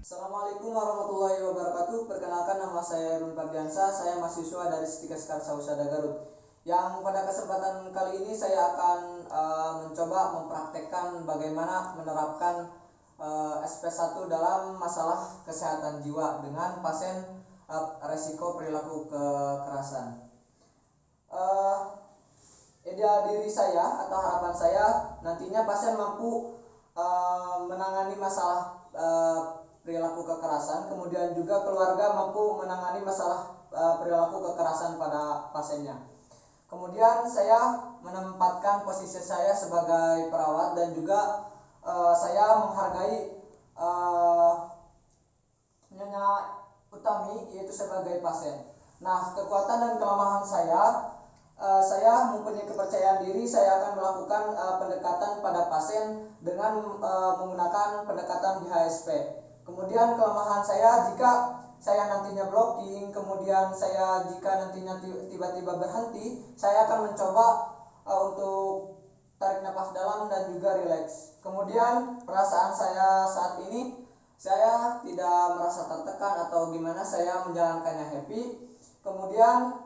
Assalamualaikum warahmatullahi wabarakatuh. Perkenalkan, nama saya Erwin Fardiansyah. Saya mahasiswa dari Setika Sekarsa Husada Garut. Yang pada kesempatan kali ini saya akan mencoba mempraktekkan bagaimana menerapkan SP1 dalam masalah kesehatan jiwa dengan pasien resiko perilaku kekerasan. Ideal diri saya atau harapan saya nantinya pasien mampu menangani masalah perilaku kekerasan, kemudian juga keluarga mampu menangani masalah perilaku kekerasan pada pasiennya. Kemudian saya menempatkan posisi saya sebagai perawat dan juga saya menghargai Nyonya Utami yaitu sebagai pasien. Nah, kekuatan dan kelemahan saya mempunyai kepercayaan diri. Saya akan melakukan pendekatan pada pasien dengan menggunakan pendekatan BHSP. Kemudian kelemahan saya, jika saya nantinya blocking, kemudian saya jika nantinya tiba-tiba berhenti, saya akan mencoba untuk tarik nafas dalam dan juga rileks. Kemudian perasaan saya saat ini, saya tidak merasa tertekan atau gimana, saya menjalankannya happy. Kemudian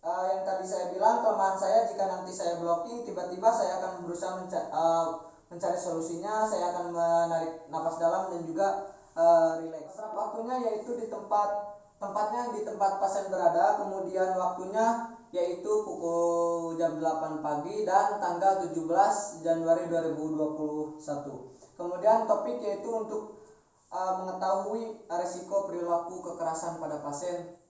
yang tadi saya bilang, kelemahan saya jika nanti saya blocking, tiba-tiba saya akan berusaha mencari solusinya. Saya akan menarik nafas dalam dan juga rileks. Waktunya yaitu tempatnya di tempat pasien berada. Kemudian waktunya yaitu pukul jam 8 pagi dan tanggal 17 Januari 2021. Kemudian topik yaitu untuk mengetahui resiko perilaku kekerasan pada pasien.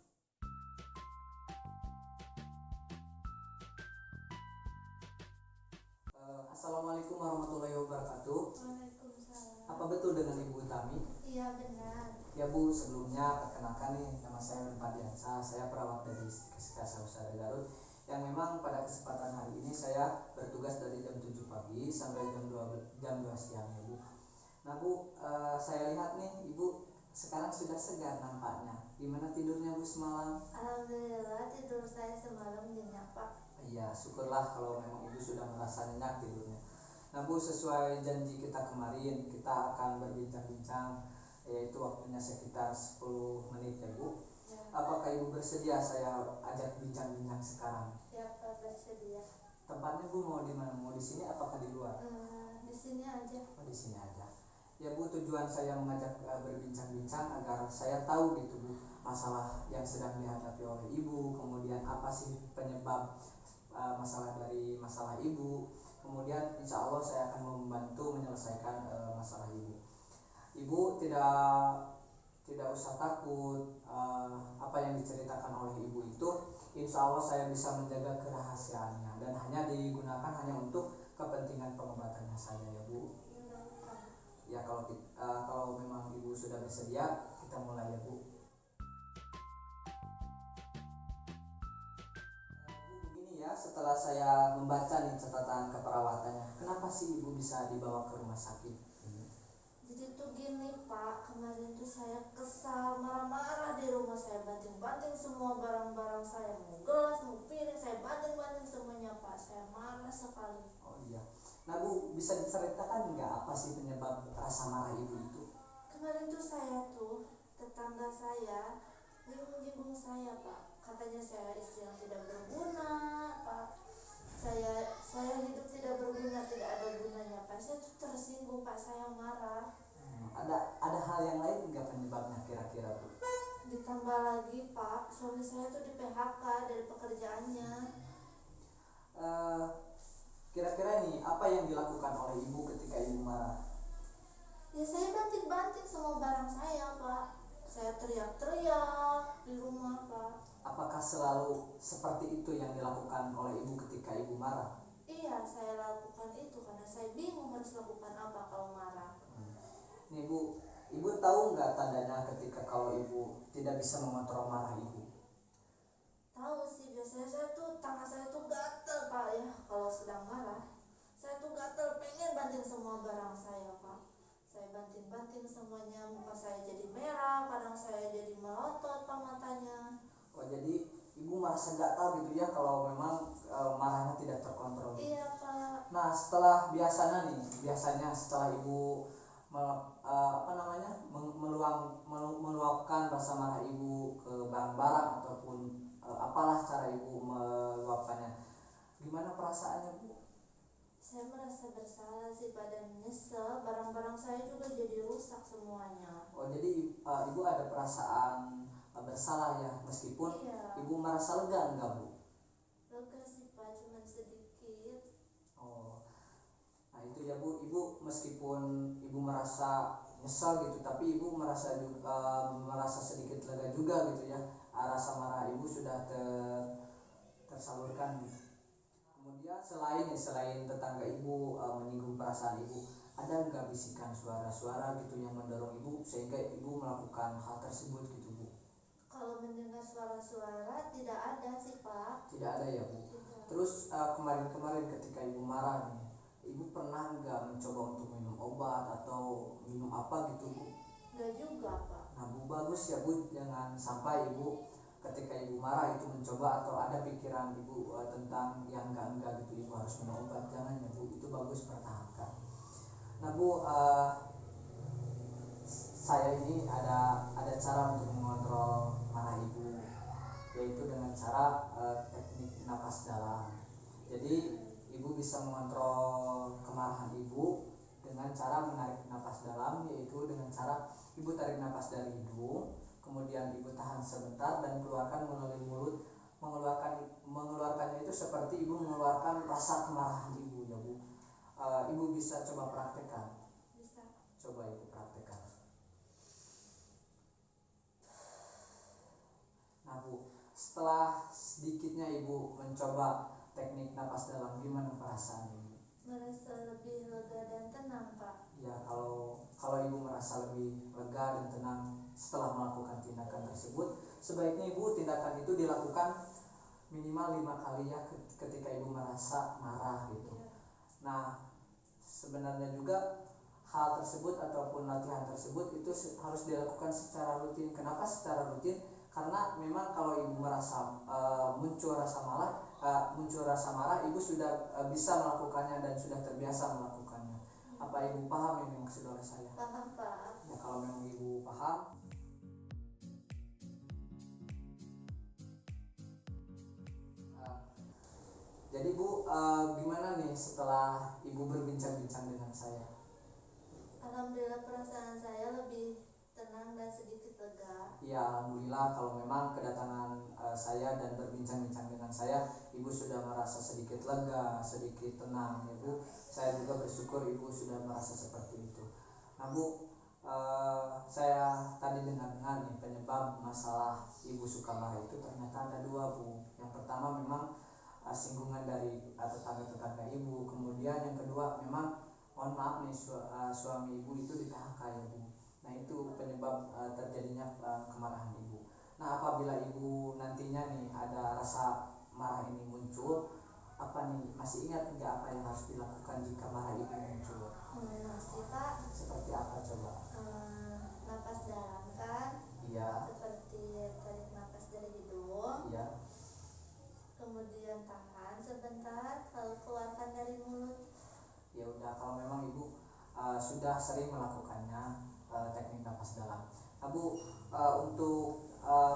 Assalamualaikum warahmatullahi wabarakatuh. Waalaikumsalam. Apa betul dengan Ibu Utami? Iya, benar. Ya Bu, sebelumnya perkenalkan nih, nama saya Erwin Fardiansyah. Saya perawat dari Setika Husada Garut. Yang memang pada kesempatan hari ini saya bertugas dari jam 7 pagi sampai jam 2 siang ya Bu. Nah Bu, saya lihat nih Ibu sekarang sudah segar nampaknya. Gimana tidurnya Bu semalam? Alhamdulillah, tidur saya semalam nyenyak, Pak. Iya, syukurlah kalau memang Ibu sudah merasa nyenyak tidurnya. Nah Bu, sesuai janji kita kemarin, kita akan berbincang-bincang, yaitu waktunya sekitar 10 menit ya Bu. Ya. Apakah Ibu bersedia saya ajak bincang-bincang sekarang? Siapa bersedia? Tempatnya Bu mau di mana? Mau di sini apakah di luar? Di sini aja. Oh, di sini aja. Ya Bu, tujuan saya mengajak berbincang-bincang agar saya tahu gitu Bu, masalah yang sedang dihadapi oleh Ibu, kemudian apa sih penyebab masalah Ibu. Kemudian insya Allah saya akan membantu menyelesaikan masalah Ibu. Ibu tidak usah takut, apa yang diceritakan oleh Ibu itu insya Allah saya bisa menjaga kerahasiaannya dan hanya digunakan hanya untuk kepentingan pengobatannya saja ya Bu. Ya kalau memang Ibu sudah bersedia, kita mulai ya Bu. Setelah saya membaca nih catatan keperawatannya, kenapa sih Ibu bisa dibawa ke rumah sakit? Jadi tuh gini Pak, kemarin tuh saya kesal, marah-marah di rumah. Saya banting-banting semua barang-barang saya, mau gelas, mau piring, saya banting-banting semuanya Pak. Saya marah sekali. Oh iya. Nah Bu, bisa diceritakan nggak apa sih penyebab rasa marah Ibu itu? Kemarin tuh tetangga saya menyinggung saya Pak. Katanya saya istri yang tidak berguna Pak. Saya hidup tidak berguna, tidak ada gunanya Pak. Saya tuh tersinggung Pak, saya marah. Ada hal yang lain nggak penyebabnya kira-kira Bu? Ditambah lagi Pak, suami saya tuh di PHK dari pekerjaannya. Kira-kira nih apa yang dilakukan oleh Ibu ketika Ibu marah? Ya saya banting-banting semua barang saya Pak. Saya teriak-teriak di rumah Pak. Apakah selalu seperti itu yang dilakukan oleh Ibu ketika Ibu marah? Iya, saya lakukan itu karena saya bingung harus lakukan apa kalau marah. Nih Bu, Ibu tahu nggak tandanya ketika kalau Ibu tidak bisa mengontrol marah Ibu? Tahu sih, biasanya tangan saya tuh gatel Pak ya kalau sedang marah. Saya tuh gatel, pengen banting semua barang saya Pak. Saya banting-banting semuanya, muka saya jadi merah, kadang saya jadi melotot Pak matanya. Oh jadi Ibu merasa gatal gitu ya kalau memang marahnya tidak terkontrol? Iya Pak. Nah biasanya setelah Ibu meluapkan rasa marah ibu ke barang-barang ataupun apalah cara ibu meluapkannya. Gimana perasaannya Bu? Saya merasa bersalah sih Pak, dan menyesal. Barang-barang saya juga jadi rusak semuanya. Oh, jadi ibu ada perasaan bersalah ya, meskipun Iya. ibu merasa lega enggak Bu? Lega sih Pak, cuma sedikit. Oh, nah itu ya Bu, ibu meskipun ibu merasa nyesal gitu, tapi ibu merasa juga merasa sedikit lega juga gitu ya. Rasa marah ibu sudah tersalurkan. Kemudian selain tetangga ibu menyinggung perasaan ibu, ada nggak bisikan suara-suara gitu yang mendorong ibu sehingga ibu melakukan hal tersebut gitu Bu? Kalau mendengar suara-suara tidak ada sih Pak. Tidak ada ya Bu. Tidak. Terus kemarin-kemarin ketika ibu marah nih, ibu pernah nggak mencoba untuk minum obat atau minum apa gitu Bu? Enggak juga Pak. Nah Bu, bagus ya Bu, jangan sampai ibu ketika ibu marah itu mencoba atau ada pikiran ibu tentang yang enggak gitu, ibu harus minum obat, jangan ya Bu, itu bagus, pertahankan. Nah Bu, saya ini ada cara untuk mengontrol marah ibu, yaitu dengan cara teknik napas dalam. Jadi ibu bisa mengontrol kemarahan ibu dengan cara menarik napas dalam, yaitu dengan cara ibu tarik napas dari hidung, kemudian ibu tahan sebentar dan keluarkan melalui mulut. Mengeluarkannya itu seperti ibu mengeluarkan rasa kemarahan ibu ya Bu. Ibu bisa coba praktekkan. Bisa. Coba ibu praktekkan. Nah Bu, setelah sedikitnya ibu mencoba teknik napas dalam, gimana perasaan ibu? Merasa lebih lega dan tenang Pak. Ya, kalau ibu merasa lebih lega dan tenang setelah melakukan tindakan tersebut, sebaiknya ibu tindakan itu dilakukan minimal 5 kali ya ketika ibu merasa marah gitu. Iya. Nah, sebenarnya juga hal tersebut ataupun latihan tersebut itu harus dilakukan secara rutin. Kenapa secara rutin? Karena memang kalau ibu merasa muncul rasa marah, ibu sudah bisa melakukannya dan sudah terbiasa melakukannya. Apa ibu paham yang dimaksud oleh saya? Paham Pak. Ya, kalau memang ibu paham, jadi Bu, gimana nih setelah ibu berbincang-bincang dengan saya? Alhamdulillah perasaan saya lebih tenang dan sedikit lega. Ya, alhamdulillah kalau memang kedatangan saya dan berbincang-bincang dengan saya, ibu sudah merasa sedikit lega, sedikit tenang ya Bu. Saya juga bersyukur ibu sudah merasa seperti itu. Nah Bu, saya tadi dengar nih penyebab masalah ibu suka marah itu ternyata ada 2 Bu. Yang pertama memang singgungan dari tetangga-tetangga ibu, kemudian yang kedua memang mohon maaf nih suami ibu itu di PHK ya Bu. Nah itu penyebab terjadinya kemarahan ibu. Nah apabila ibu nantinya nih ada rasa marah ini muncul, apa nih, masih ingat nggak apa yang harus dilakukan jika marah ibu muncul? Masih Pak. Seperti apa coba? Napas dalam kan? Iya. Seperti tarik napas dari hidung. Iya. Kemudian tahan sebentar, lalu keluarkan dari mulut. Ya udah, kalau memang ibu sudah sering melakukannya teknik napas dalam. Nah Bu, untuk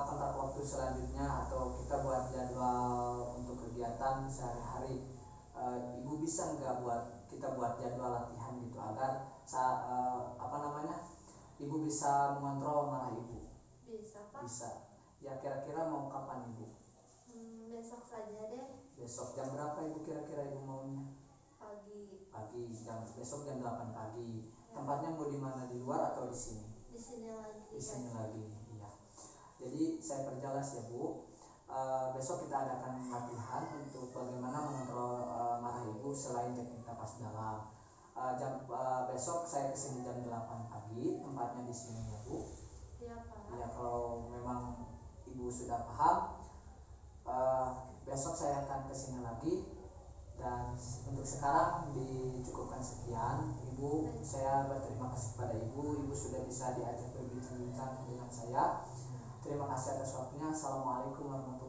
kontak waktu selanjutnya atau kita buat jadwal untuk kegiatan sehari-hari, ibu bisa nggak kita buat jadwal latihan gitu agar ibu bisa mengontrol marah ibu? Bisa Pak. Bisa. Ya kira-kira mau kapan ibu? Besok saja deh. Besok jam berapa ibu kira-kira ibu maunya? Pagi, besok jam 8 pagi. Ya. Tempatnya mau di mana, di luar atau di sini? Di sini lagi. Di sini lagi, iya. Jadi saya perjelas ya Bu. Besok kita adakan latihan untuk bagaimana mengontrol marah ibu selain teknik napas dalam. Besok saya kesini jam 8 pagi, tempatnya di sini ya Bu. Iya Pak. Ya kalau memang ibu sudah paham, besok saya akan kesini lagi. Dan untuk sekarang dicukupkan sekian. Ibu, saya berterima kasih kepada ibu. Ibu sudah bisa diajak berbincang-bincang dengan saya. Terima kasih atas waktunya. Assalamualaikum warahmatullahi wabarakatuh.